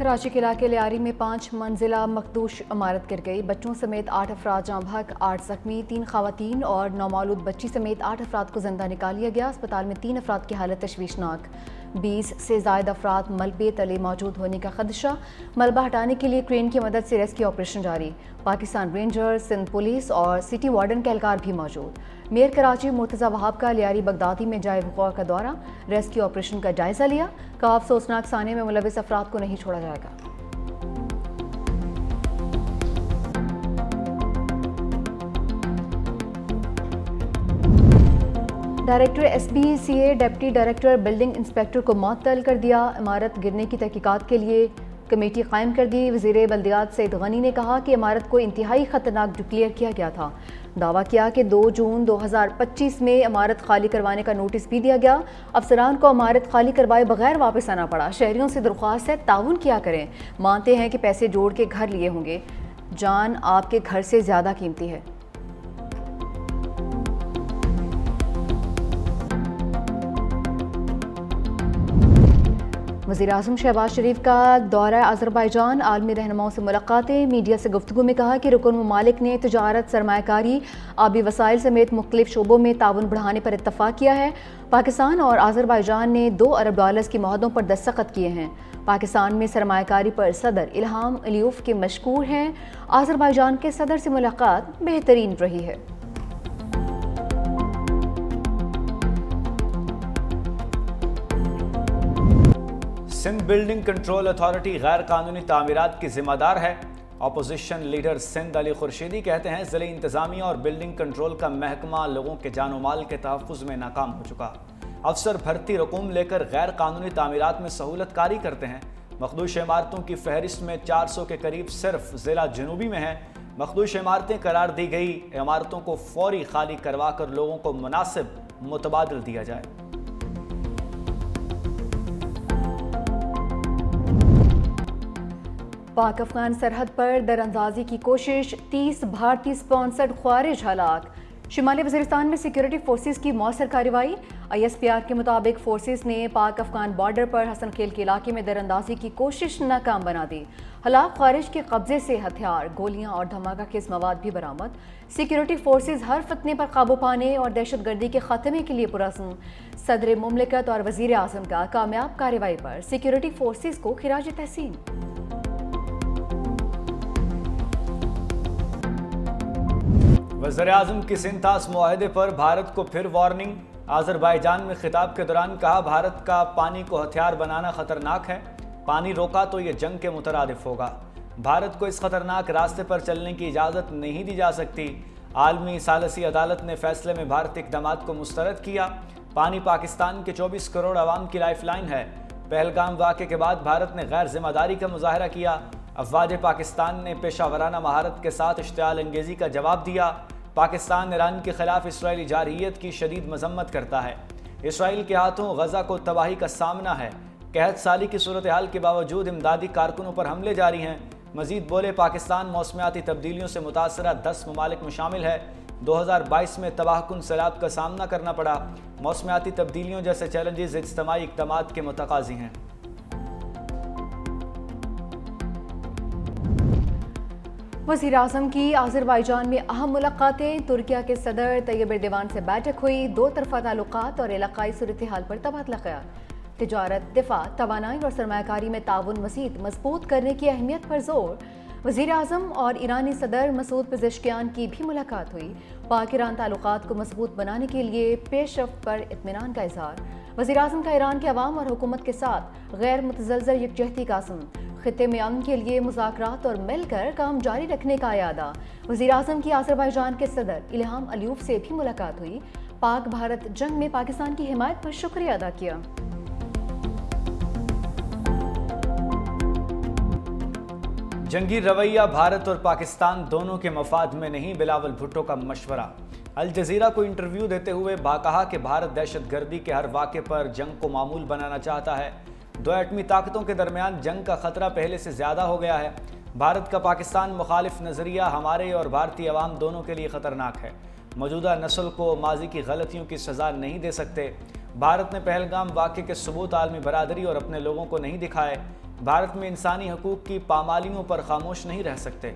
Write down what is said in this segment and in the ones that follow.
कराची के इलाके लियारी में 5 मंजिला मखदूश इमारत गिर गई। बच्चों समेत 8 अफराद जाँ बहक, 8 जख्मी, 3 खवातीन और नौमौलूद बच्ची समेत 8 अफराद को जिंदा निकाल लिया गया। अस्पताल में 3 अफराद की हालत तशवीशनाक। 20 से ज़ायद अफराद मलबे तले मौजूद होने का खदशा। मलबा हटाने के लिए क्रेन की मदद से रेस्क्यू ऑपरेशन जारी। पाकिस्तान रेंजर्स, सिंध पुलिस और सिटी वार्डन के एहलकार भी मौजूद। मेयर कराची मुर्तज़ा वहाब का लियारी बगदादी में जाए वक़ूअ का दौरा, रेस्क्यू ऑपरेशन का जायज़ा लिया। कहा, अफसोसनाक साने में मुलविस अफराद को नहीं छोड़ा जाएगा। Director SBCA deputy director building inspector को मुअत्तल कर दिया। इमारत गिरने की तहकीकात के लिए कमेटी कायम कर दी। वज़ीर बल्दियात सईद गनी ने कहा कि इमारत को इंतहाई ख़तरनाक डिक्लेयर किया गया था। दावा किया कि 2 जून 2025 में इमारत खाली करवाने का नोटिस भी दिया गया। अफसरान को इमारत खाली करवाए बगैर वापस आना पड़ा। शहरियों से दरख्वास्त है, ताउन किया करें। मानते हैं कि पैसे जोड़ के घर लिए होंगे, जान आपके घर से ज़्यादा कीमती है। वज़ीर-ए-आज़म शहबाज शरीफ का दौरा अज़रबैजान, आलमी रहनुमाओं से मुलाकातें। मीडिया से गुफ्तगू में कहा कि रुकन ममालिक ने तजारत, सरमायाकारी, आबी वसाइल समेत मुख्तलिफ शोबों में ताउन बढ़ाने पर इत्तफाक किया है। पाकिस्तान और अज़रबैजान ने $2 अरब के मुआहदों पर दस्तखत किए हैं। पाकिस्तान में सरमायाकारी पर सदर इल्हाम अलीयफ के मशकूर हैं। अज़रबैजान के सदर से मुलाकात बेहतरीन रही है। सिंध बिल्डिंग कंट्रोल अथॉरिटी गैर कानूनी तामीरात की जिम्मेदार है। अपोजिशन लीडर सिंध अली खुर्शीदी कहते हैं, ज़िले इंतज़ामिया और बिल्डिंग कंट्रोल का महकमा लोगों के जान और माल के तहफ़्फ़ुज़ में नाकाम हो चुका। अफसर भर्ती रकूम लेकर गैर कानूनी तामीरात में सहूलत कारी करते हैं। मखदूश इमारतों की फहरिस्त में 400 के करीब सिर्फ ज़िला जनूबी में है। मखदूश इमारतें करार दी गई इमारतों को फौरी खाली करवा कर लोगों को मुनासिब मुतबादिल दिया जाए। पाक अफगान सरहद पर दरअंदाजी की कोशिश, 30 भारतीय स्पॉन्सर्ड ख्वारिज हलाक। शिमाली वज़ीरिस्तान में सिक्योरिटी फोर्सेस की मौसर कार्रवाई। ISPR के मुताबिक फोर्सेस ने पाक अफगान बॉर्डर पर हसन खेल के इलाके में दरअंदाजी की कोशिश नाकाम बना दी। हलाक ख्वारिज के कब्जे से हथियार, गोलियां और धमाका खेज मवाद भी बरामद। सिक्योरिटी फोर्सेस हर फितने पर काबू पाने और दहशत गर्दी के खात्मे के लिए पुरअज़्म। सदर मुमलिकत और वज़ीर आज़म का कामयाब कार्रवाई पर सिक्योरिटी फोर्सेस को खिराज तहसीन। वज़ीर-ए-आज़म की सिंतास मुआहदे पर भारत को फिर वार्निंग। अज़रबैजान में खिताब के दौरान कहा, भारत का पानी को हथियार बनाना खतरनाक है। पानी रोका तो ये जंग के मुतरादिफ होगा। भारत को इस खतरनाक रास्ते पर चलने की इजाज़त नहीं दी जा सकती। आलमी सालसी अदालत ने फैसले में भारतीय इक़दामात को मुस्तरद किया। पानी पाकिस्तान के 24 करोड़ आवाम की लाइफ लाइन है। पहलगाम वाक़े के बाद भारत ने गैर जिम्मेदारी का मुजाहरा किया। अफवाज पाकिस्तान ने पेशावराना महारत के साथ इश्तियाल अंगेज़ी का जवाब दिया। पाकिस्तान ईरान के खिलाफ इसराइली जारहियत की शदीद मजम्मत करता है। इसराइल के हाथों गजा को तबाही का सामना है। कहत साली की सूरत हाल के बावजूद इमदादी कारकुनों पर हमले जारी हैं। मजीद बोले, पाकिस्तान मौसमियाती तब्दीलियों से मुतासरा 10 ममालिक में शामिल है। 2022 में तबाहकुन सैलाब का सामना करना पड़ा। मौसमियाती तब्दीलियों जैसे चैलेंजेस इज्तिमाई इक़दामात के मुतकाज़ी हैं। वज़ीर-ए-आज़म की अज़रबैजान में अहम मुलाकातें। तुर्किया के सदर तैयब एर्दोगान से बैठक हुई। 2 तरफ़ा ताल्लुकात और इलाक़ाई सूरत हाल पर तबादला ख्याल। तिजारत, दिफा, तवानाई और सरमायाकारी में ताउन मज़ीद मजबूत करने की अहमियत पर जोर। वज़ीर-ए-आज़म और ईरानी सदर मसूद पेज़ेश्कियान की भी मुलाकात हुई। पाक ईरान ताल्लुकात को मजबूत बनाने के लिए पेशरफ्त पर इत्मीनान का इज़हार। वज़ीर-ए-आज़म का ईरान के अवाम और हुकूमत के साथ गैर मुतज़लज़ल यकजहती का अज़्म। खित्ते में अमन के लिए मुज़ाकरात और मिलकर काम जारी रखने का इरादा। वज़ीर-ए-आज़म की अज़रबैजान के सदर इल्हाम अलीयफ से भी मुलाकात हुई। पाक भारत जंग में पाकिस्तान की हिमायत पर शुक्रिया अदा किया। जंगी रवैया भारत और पाकिस्तान दोनों के मफाद में नहीं, बिलावल भुट्टो का मशवरा। अल जज़ीरा को इंटरव्यू देते हुए कहा कि भारत दहशत गर्दी के हर वाक़े पर जंग को मामूल बनाना चाहता है। 2 एटमी ताकतों के दरमियान जंग का खतरा पहले से ज़्यादा हो गया है। भारत का पाकिस्तान मुखालिफ नज़रिया हमारे और भारतीय अवाम दोनों के लिए ख़तरनाक है। मौजूदा नस्ल को माजी की गलतियों की सज़ा नहीं दे सकते। भारत ने पहलगाम वाक़े के सबूत आलमी बरादरी और अपने लोगों को नहीं दिखाए। भारत में इंसानी हकूक की पामालियों पर खामोश नहीं रह सकते।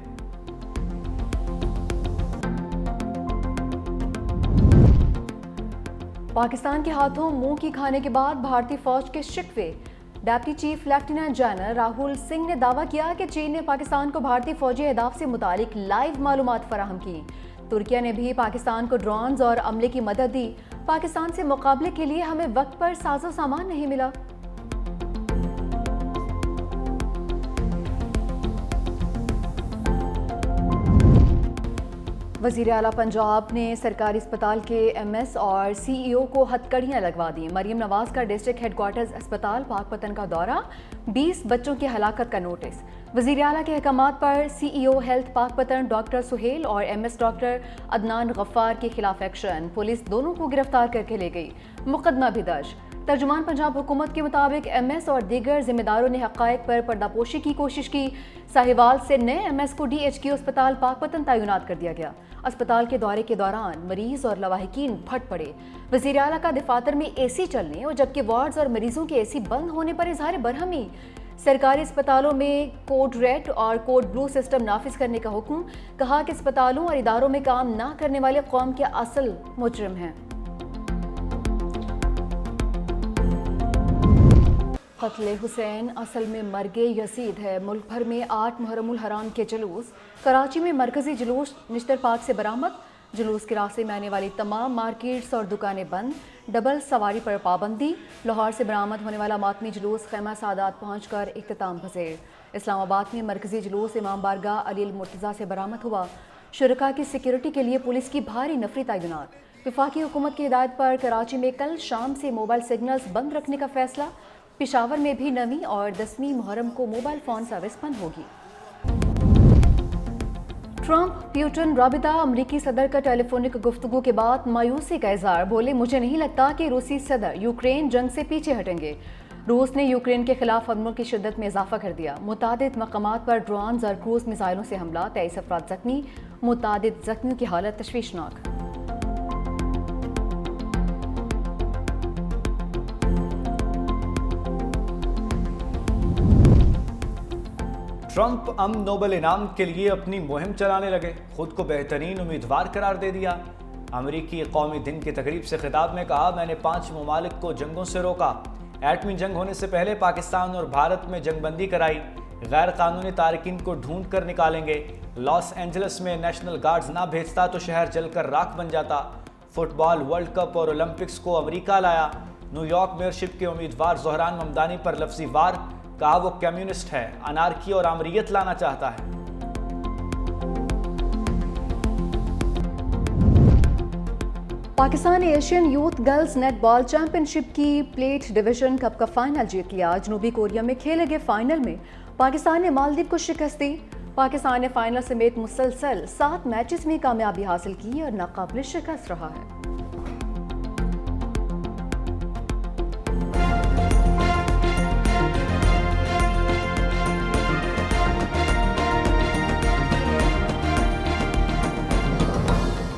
पाकिस्तान के हाथों मुंह की खाने के बाद भारतीय फौज के शिकवे। Deputy chief lieutenant general Rahul Singh ने दावा किया कि चीन ने पाकिस्तान को भारतीय फौजी अहदाफ से मुतालिक लाइव मालूमात फराहम की। तुर्किया ने भी पाकिस्तान को ड्रोन्स और अमले की मदद दी। पाकिस्तान से मुकाबले के लिए हमें वक्त पर साजो सामान नहीं मिला। वज़ीर आला पंजाब ने सरकारी अस्पताल के एमएस और सीईओ को हथकड़ियां लगवा दी। मरीम नवाज का डिस्ट्रिक्ट हेडक्वार्टर्स अस्पताल पाकपतन का दौरा, 20 बच्चों की हलाकत का नोटिस। वज़ीर आला के अहकामात पर CEO health Pakpattan doctor Suhail और एमएस डॉक्टर अदनान गफ्फार के खिलाफ एक्शन। पुलिस दोनों को गिरफ्तार करके ले गई, मुकदमा भी दर्ज। तर्जुमान पंजाब हुकूमत के मुताबिक एमएस और दीगर जिम्मेदारों ने हक़ाइक़ पर पर्दापोशी की कोशिश की। साहिवाल से नए एमएस को डीएचक्यू अस्पताल पाकपतन तैनात कर दिया गया। अस्पताल के दौरे के दौरान मरीज और लवाहिकीन फट पड़े। वज़ीर आला का दफातर में एसी चलने और जबकि वार्ड्स और मरीजों के एसी बंद होने पर इजहार बरहमी। सरकारी अस्पतालों में कोड रेड और कोड ब्लू सिस्टम नाफिज करने का हुक्म। कहा कि अस्पतालों और इदारों में काम ना करने वाले कौम के असल मुजरिम हैं। कत्ल हुसैन असल में मरगे यजीद है। मुल्क भर में 8 मुहर्रमुल हराम के जुलूस। कराची में मरकजी जुलूस निश्तर पार्क से बरामद। जुलूस के रास्ते में आने वाली तमाम मार्केट्स और दुकानें बंद। डबल सवारी पर पाबंदी। लाहौर से बरामद होने वाला मातमी जुलूस खैमा सादात पहुंचकर इख्तिताम पज़ीर। इस्लामाबाद में मरकजी जुलूस इमाम बारगाह अली मुर्तज़ा से बरामद हुआ। शुरका की सिक्योरिटी के लिए पुलिस की भारी नफरी तैनात। वफाकी हुकूमत की हिदायत पर कराची में कल शाम से मोबाइल सिग्नल्स बंद रखने का फैसला। पेशावर में भी 9वीं और 10वीं मुहर्रम को मोबाइल फ़ोन सर्विस बंद होगी। ट्रंप प्यूटन राबिता। अमरीकी सदर का टेलीफोनिक गुफ्तगू के बाद मायूसी का इजहार। बोले, मुझे नहीं लगता कि रूसी सदर यूक्रेन जंग से पीछे हटेंगे। रूस ने यूक्रेन के खिलाफ हमलों की शिद्दत में इजाफा कर दिया। मुतादिद मकामात पर ड्रोन्स और क्रूज मिसाइलों से हमला। 23 अफराद जख्मी, मुतादिद जख्मियों की हालत तशवीशनाक। ट्रंप अमन नोबेल इनाम के लिए अपनी मुहिम चलाने लगे। खुद को बेहतरीन उम्मीदवार करार दे दिया। अमरीकी कौमी दिन की तकरीब से खिताब में कहा, मैंने 5 ममालिक को जंगों से रोका। एटमी जंग होने से पहले पाकिस्तान और भारत में जंगबंदी कराई। गैर कानूनी तारकिन को ढूंढ कर निकालेंगे। लॉस एंजलिस में नेशनल गार्ड्स ना भेजता तो शहर जलकर राख बन जाता। फुटबॉल वर्ल्ड कप और ओलंपिक्स को अमेरिका लाया। न्यूयॉर्क मेयरशिप के उम्मीदवार ज़ोहरान ममदानी पर लफ्जी वार। कहा वो कम्युनिस्ट है, अनारकी और आमरीयत लाना चाहता है। पाकिस्तान ने Asian youth girls netball championship की प्लेट डिवीजन कप का फाइनल जीत लिया। जनूबी कोरिया में खेले गए फाइनल में पाकिस्तान ने मालदीव को शिकस्त दी। पाकिस्तान ने फाइनल समेत मुसलसल 7 मैचेस में कामयाबी हासिल की और नाकाबिल शिकस्त रहा है।